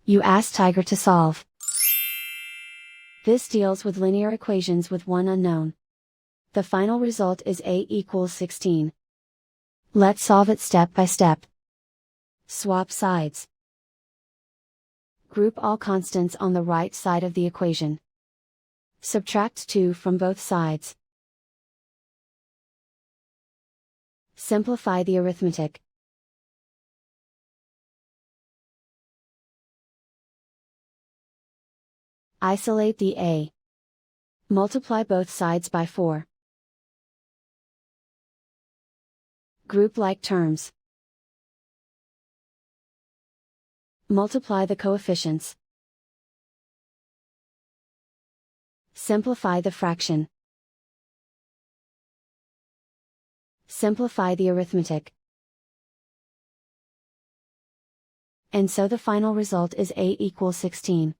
You ask Tiger to solve. This deals with linear equations with one unknown. The final result is A equals 16. Let's solve it step by step. Swap sides. Group all constants on the right side of the equation. Subtract 2 from both sides. Simplify the arithmetic. Isolate the A. Multiply both sides by 4. Group like terms. Multiply the coefficients. Simplify the fraction. Simplify the arithmetic. And so the final result is A equals 16.